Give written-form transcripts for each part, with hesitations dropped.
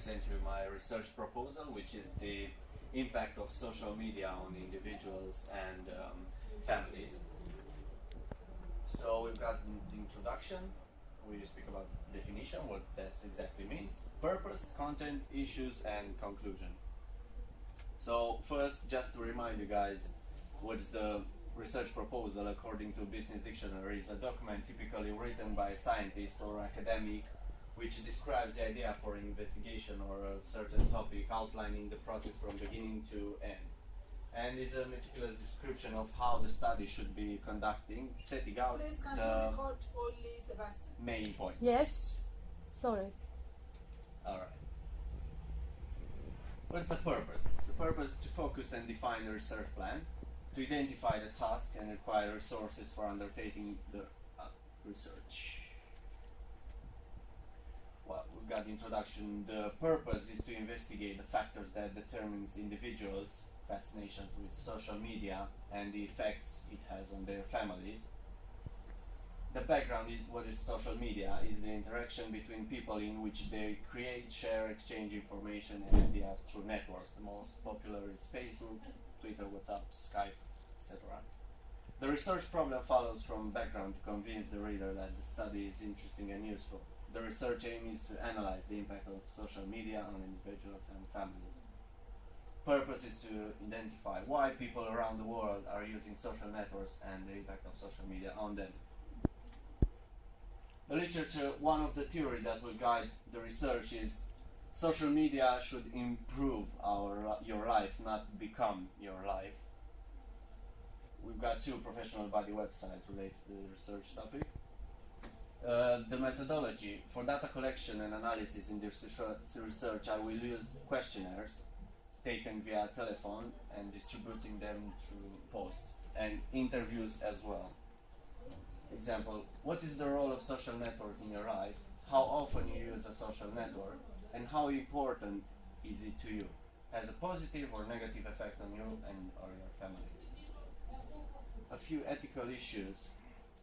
present you my research proposal, which is the impact of social media on individuals and families. So we've got the introduction, we speak about definition, what that exactly means, purpose, content, issues, and conclusion. So first, just to remind you guys, what's the research proposal according to Business Dictionary is a document typically written by a scientist or academic which describes the idea for an investigation or a certain topic, outlining the process from beginning to end. And is a meticulous description of how the study should be conducting, setting out Please, can you the record only Sebastian? main points. Yes. Sorry. Alright. What's the purpose? The purpose is to focus and define a research plan, to identify the task and require resources for undertaking the research. Well, we've got the introduction. The purpose is to investigate the factors that determines individuals' fascinations with social media and the effects it has on their families. The background is what is social media is the interaction between people in which they create, share, exchange information and ideas through networks. The most popular is Facebook, Twitter, WhatsApp, Skype, etc. The research problem follows from background to convince the reader that the study is interesting and useful. The research aim is to analyze the impact of social media on individuals and families. Purpose is to identify why people around the world are using social networks and the impact of social media on them. The literature, one of the theory that will guide the research is social media should improve your life, not become your life. We've got two professional body websites related to the research topic. The methodology for data collection and analysis in this research, I will use questionnaires taken via telephone and distributing them through post and interviews as well. Example, what is the role of social network in your life? How often you use a social network? And how important is it to you? Has a positive or negative effect on you and or your family? A few ethical issues.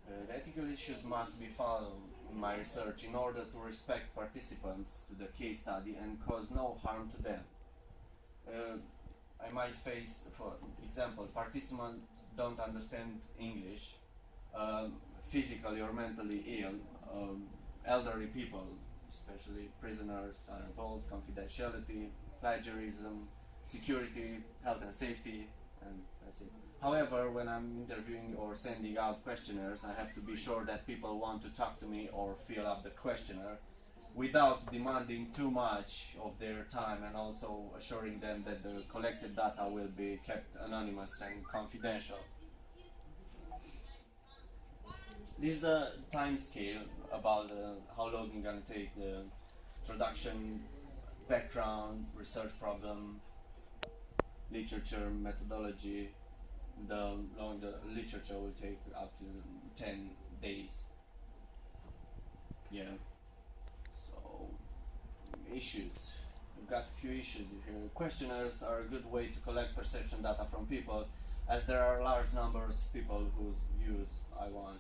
The ethical issues must be followed in my research in order to respect participants to the case study and cause no harm to them. I might face, for example, participants don't understand English, physically or mentally ill, elderly people, especially prisoners, are involved, confidentiality, plagiarism, security, health and safety, and that's it. However, when I'm interviewing or sending out questionnaires, I have to be sure that people want to talk to me or fill up the questionnaire without demanding too much of their time, and also assuring them that the collected data will be kept anonymous and confidential. This is the time scale about how long it's going to take: the introduction, background, research problem, literature, methodology. The literature will take up to 10 days. Yeah. So, issues. We've got a few issues here. Questionnaires are a good way to collect perception data from people, as there are large numbers of people whose views I want.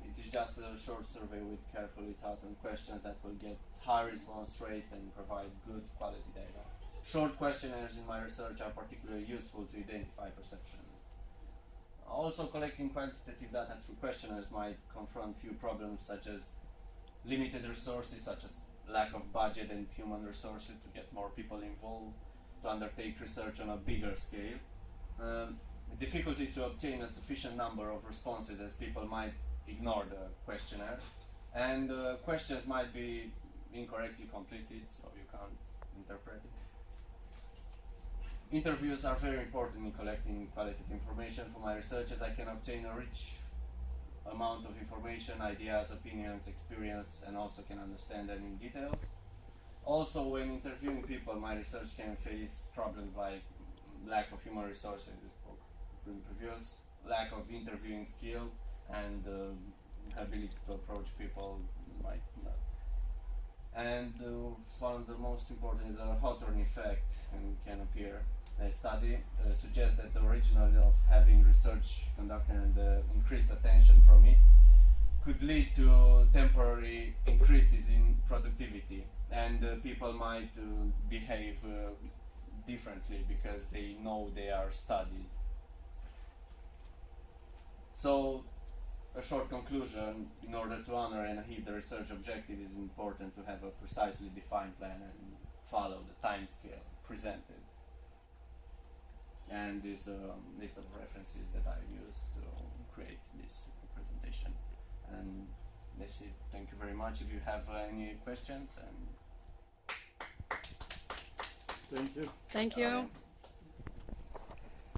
It is just a short survey with carefully thought on questions that will get high response rates and provide good quality data. Short questionnaires in my research are particularly useful to identify perception. Also, collecting quantitative data through questionnaires might confront few problems such as limited resources, such as lack of budget and human resources to get more people involved to undertake research on a bigger scale. Difficulty to obtain a sufficient number of responses, as people might ignore the questionnaire, and questions might be incorrectly completed, so you can't interpret it. Interviews are very important in collecting qualitative information for my research, as I can obtain a rich amount of information, ideas, opinions, experience, and also can understand them in details. Also, when interviewing people, my research can face problems like lack of human resources, interviews, lack of interviewing skill, and ability to approach people might not. And one of the most important is a Hawthorne effect, and can appear. A study suggests that the original of having research conducted and increased attention from it could lead to temporary increases in productivity. and people might behave differently because they know they are studied. So, a short conclusion: in order to honor and achieve the research objective, it is important to have a precisely defined plan and follow the time scale presented. And this list of references that I used to create this presentation. And that's it. Thank you very much. If you have any questions, and Thank you. Thank you.